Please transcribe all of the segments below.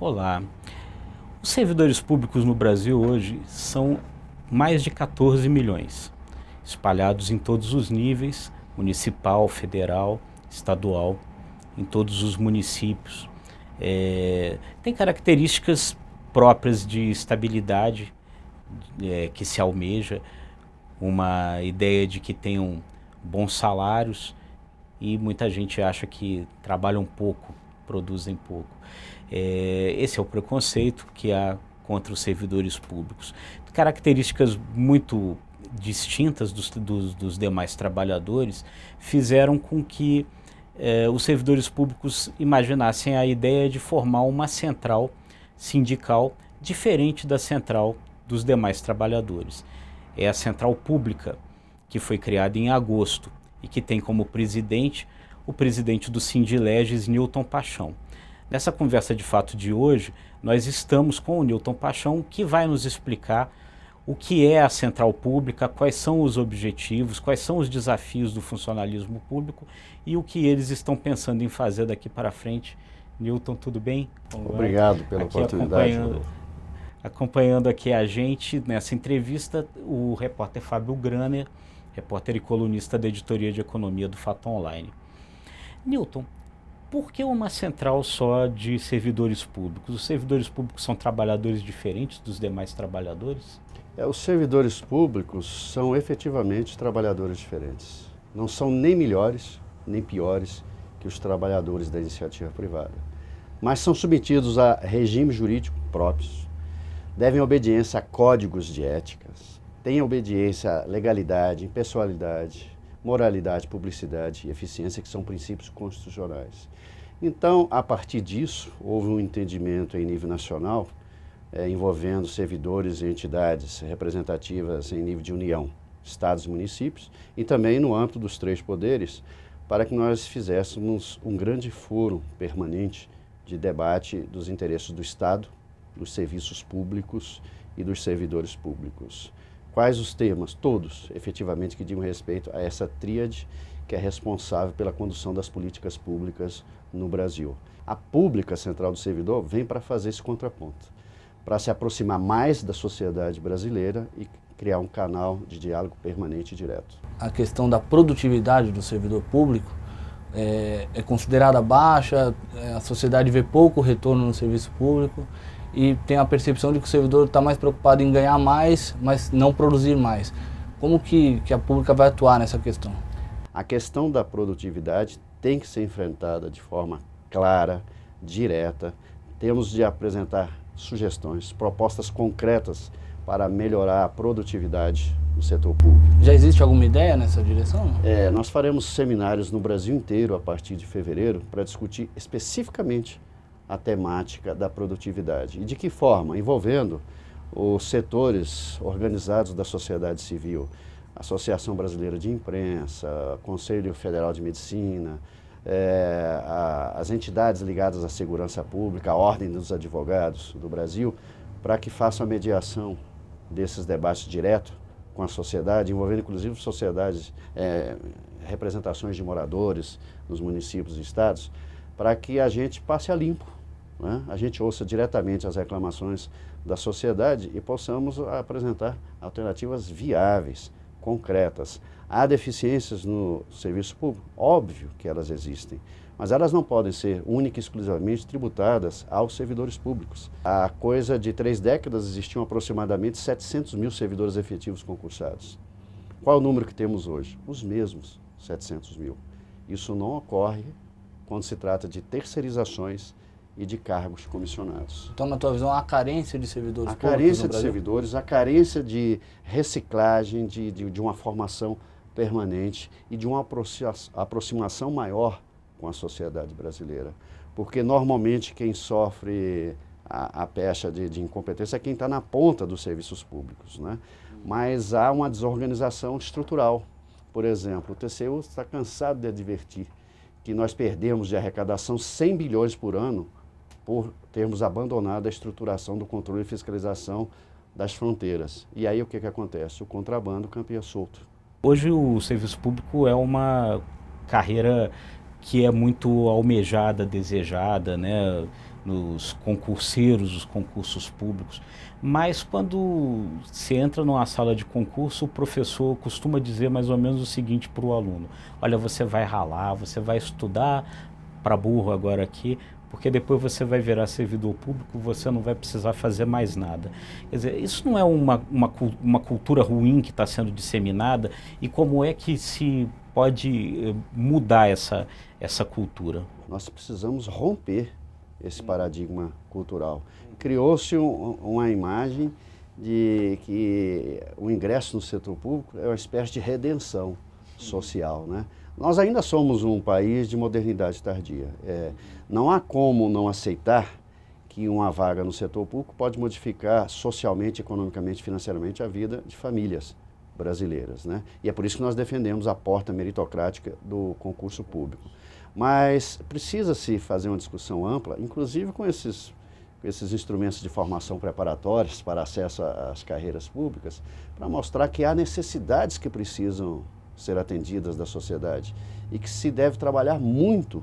Olá. Os servidores públicos no Brasil hoje são mais de 14 milhões, espalhados em todos os níveis, municipal, federal, estadual, em todos os municípios. Tem características próprias de estabilidade que se almeja, uma ideia de que tenham bons salários e muita gente acha que trabalham pouco, produzem pouco. Esse é o preconceito que há contra os servidores públicos. Características muito distintas dos demais trabalhadores fizeram com que os servidores públicos imaginassem a ideia de formar uma central sindical diferente da central dos demais trabalhadores. É a central pública, que foi criada em agosto e que tem como presidente o presidente do Sindileges, Nilton Paixão. Nessa conversa de fato de hoje, nós estamos com o Nilton Paixão, que vai nos explicar o que é a central pública, quais são os objetivos, quais são os desafios do funcionalismo público e o que eles estão pensando em fazer daqui para frente. Nilton, tudo bem? Obrigado pela oportunidade. Acompanhando aqui a gente nessa entrevista, o repórter Fábio Graner, repórter e colunista da editoria de economia do Fato Online. Nilton, por que uma central só de servidores públicos? Os servidores públicos são trabalhadores diferentes dos demais trabalhadores? Os servidores públicos são efetivamente trabalhadores diferentes. Não são nem melhores, nem piores que os trabalhadores da iniciativa privada. Mas são submetidos a regimes jurídicos próprios, devem obediência a códigos de éticas, têm obediência à legalidade, impessoalidade, moralidade, publicidade e eficiência, que são princípios constitucionais. Então, a partir disso, houve um entendimento em nível nacional, envolvendo servidores e entidades representativas em nível de União, estados e municípios, e também no âmbito dos três poderes, para que nós fizéssemos um grande fórum permanente de debate dos interesses do Estado, dos serviços públicos e dos servidores públicos. Quais os temas? Todos, efetivamente, que digam respeito a essa tríade que é responsável pela condução das políticas públicas no Brasil. A pública central do servidor vem para fazer esse contraponto, para se aproximar mais da sociedade brasileira e criar um canal de diálogo permanente e direto. A questão da produtividade do servidor público é considerada baixa, a sociedade vê pouco retorno no serviço público e tem a percepção de que o servidor está mais preocupado em ganhar mais, mas não produzir mais. Como que a pública vai atuar nessa questão? A questão da produtividade tem que ser enfrentada de forma clara, direta. Temos de apresentar sugestões, propostas concretas para melhorar a produtividade do setor público. Já existe alguma ideia nessa direção? Nós faremos seminários no Brasil inteiro a partir de fevereiro para discutir especificamente a temática da produtividade. E de que forma? Envolvendo os setores organizados da sociedade civil, Associação Brasileira de Imprensa, Conselho Federal de Medicina, as entidades ligadas à segurança pública, a Ordem dos Advogados do Brasil, para que façam a mediação desses debates direto com a sociedade, envolvendo inclusive sociedades, representações de moradores nos municípios e estados, para que a gente passe a limpo, né? A gente ouça diretamente as reclamações da sociedade e possamos apresentar alternativas viáveis, concretas. Há deficiências no serviço público? Óbvio que elas existem, mas elas não podem ser única e exclusivamente tributadas aos servidores públicos. Há coisa de 3 décadas existiam aproximadamente 700 mil servidores efetivos concursados. Qual é o número que temos hoje? Os mesmos 700 mil. Isso não ocorre quando se trata de terceirizações e de cargos comissionados. Então, na tua visão, há carência de servidores públicos no Brasil? A carência de Brasil? servidores, a carência de reciclagem, de uma formação permanente e de uma aproximação maior com a sociedade brasileira. Porque, normalmente, quem sofre a pecha de incompetência é quem está na ponta dos serviços públicos, né? Mas há uma desorganização estrutural. Por exemplo, o TCU está cansado de advertir que nós perdemos de arrecadação 100 bilhões por ano por termos abandonado a estruturação do controle e fiscalização das fronteiras. E aí o que acontece? O contrabando campeia solto. Hoje o serviço público é uma carreira que é muito almejada, desejada, né? nos concurseiros, os concursos públicos, mas quando você entra numa sala de concurso, o professor costuma dizer mais ou menos o seguinte para o aluno: olha, você vai ralar, você vai estudar para burro agora aqui, porque depois você vai virar servidor público, você não vai precisar fazer mais nada. Quer dizer, isso não é uma cultura ruim que está sendo disseminada, e como é que se pode mudar essa cultura? Nós precisamos romper esse paradigma cultural. Criou-se uma imagem de que o ingresso no setor público é uma espécie de redenção social, né? Nós ainda somos um país de modernidade tardia. Não há como não aceitar que uma vaga no setor público pode modificar socialmente, economicamente, financeiramente a vida de famílias brasileiras, né? E é por isso que nós defendemos a porta meritocrática do concurso público. Mas precisa-se fazer uma discussão ampla, inclusive com esses instrumentos de formação preparatórios para acesso às carreiras públicas, para mostrar que há necessidades que precisam ser atendidas da sociedade e que se deve trabalhar muito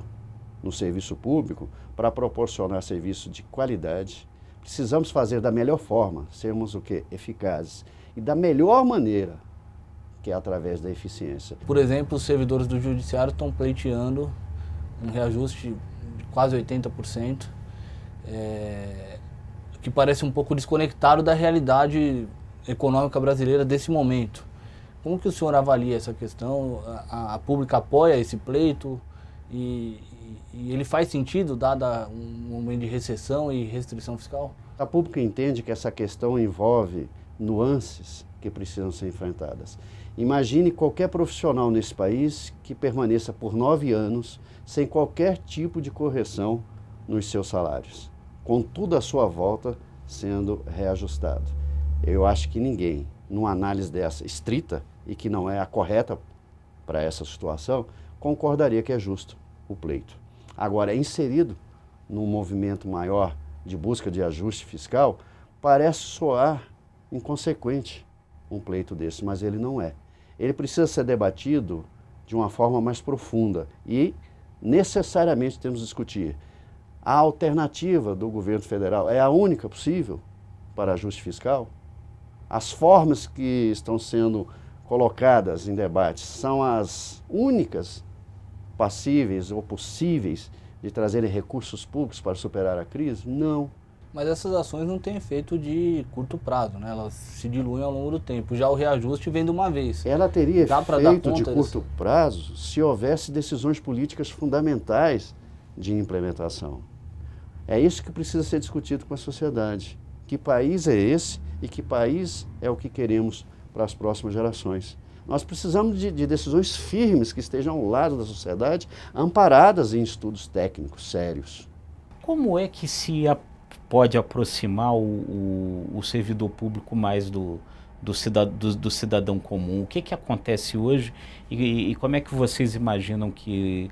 no serviço público para proporcionar serviço de qualidade. Precisamos fazer da melhor forma, sermos o quê? Eficazes. E da melhor maneira, que é através da eficiência. Por exemplo, os servidores do judiciário estão pleiteando um reajuste de quase 80%, que parece um pouco desconectado da realidade econômica brasileira desse momento. Como que o senhor avalia essa questão? A pública apoia esse pleito e ele faz sentido, dada um momento de recessão e restrição fiscal? A pública entende que essa questão envolve nuances que precisam ser enfrentadas. Imagine qualquer profissional nesse país que permaneça por 9 anos sem qualquer tipo de correção nos seus salários, com tudo à sua volta sendo reajustado. Eu acho que ninguém, numa análise dessa estrita, e que não é a correta para essa situação, concordaria que é justo o pleito. Agora, inserido num movimento maior de busca de ajuste fiscal, parece soar inconsequente um pleito desse, mas ele não é. Ele precisa ser debatido de uma forma mais profunda e necessariamente temos que discutir. A alternativa do governo federal é a única possível para ajuste fiscal? As formas que estão sendo colocadas em debate são as únicas passíveis ou possíveis de trazerem recursos públicos para superar a crise? Não. Mas essas ações não têm efeito de curto prazo, né? Elas se diluem ao longo do tempo. Já o reajuste vem de uma vez. Ela teria efeito de curto prazo se houvesse decisões políticas fundamentais de implementação. É isso que precisa ser discutido com a sociedade. Que país é esse e que país é o que queremos para as próximas gerações? Nós precisamos de decisões firmes que estejam ao lado da sociedade, amparadas em estudos técnicos sérios. Como é que pode aproximar o servidor público mais do cidadão comum? O que acontece hoje e como é que vocês imaginam que,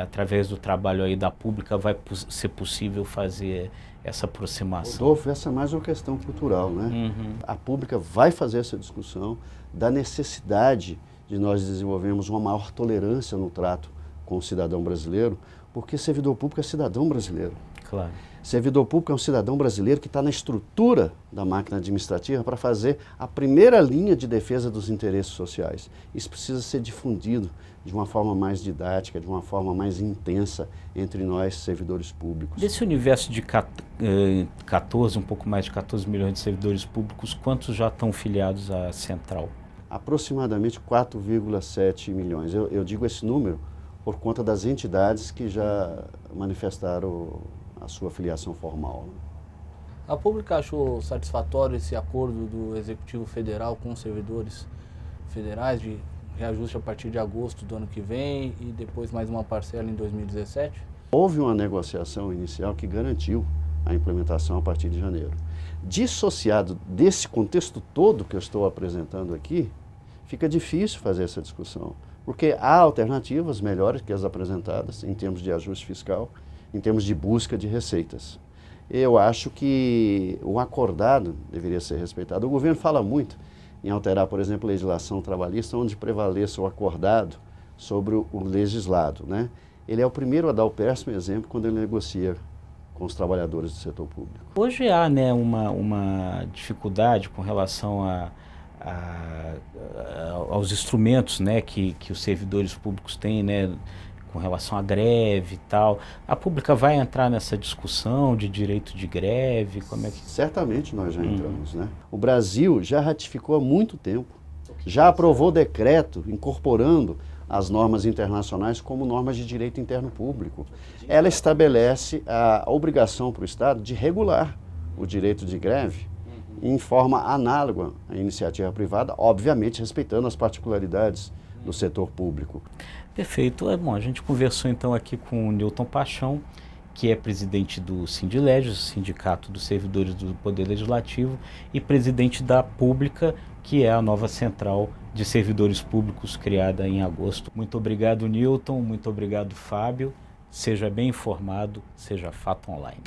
através do trabalho aí da pública, vai ser possível fazer essa aproximação? Rodolfo, essa é mais uma questão cultural, né? Uhum. A pública vai fazer essa discussão da necessidade de nós desenvolvermos uma maior tolerância no trato com o cidadão brasileiro, porque servidor público é cidadão brasileiro. Claro. Servidor público é um cidadão brasileiro que está na estrutura da máquina administrativa para fazer a primeira linha de defesa dos interesses sociais. Isso precisa ser difundido de uma forma mais didática, de uma forma mais intensa entre nós, servidores públicos. Desse universo de 14, um pouco mais de 14 milhões de servidores públicos, quantos já estão filiados à Central? Aproximadamente 4,7 milhões. Eu digo esse número por conta das entidades que já manifestaram a sua filiação formal. A pública achou satisfatório esse acordo do Executivo Federal com os servidores federais de reajuste a partir de agosto do ano que vem e depois mais uma parcela em 2017? Houve uma negociação inicial que garantiu a implementação a partir de janeiro. Dissociado desse contexto todo que eu estou apresentando aqui, fica difícil fazer essa discussão, porque há alternativas melhores que as apresentadas em termos de ajuste fiscal, em termos de busca de receitas. Eu acho que o acordado deveria ser respeitado. O governo fala muito em alterar, por exemplo, a legislação trabalhista, onde prevaleça o acordado sobre o legislado, né? Ele é o primeiro a dar o péssimo exemplo quando ele negocia com os trabalhadores do setor público. Hoje há, né, uma dificuldade com relação aos instrumentos, né, que os servidores públicos têm, né, com relação à greve e tal. A pública vai entrar nessa discussão de direito de greve? Como é que... Certamente nós já entramos, né? O Brasil já ratificou há muito tempo, já aprovou decreto incorporando as normas internacionais como normas de direito interno público. Ela estabelece a obrigação para o Estado de regular o direito de greve em forma análoga à iniciativa privada, obviamente respeitando as particularidades do setor público. Perfeito. Bom, a gente conversou então aqui com o Newton Paixão, que é presidente do Sindileges, Sindicato dos Servidores do Poder Legislativo, e presidente da Pública, que é a nova central de servidores públicos criada em agosto. Muito obrigado, Newton. Muito obrigado, Fábio. Seja bem informado, seja fato online.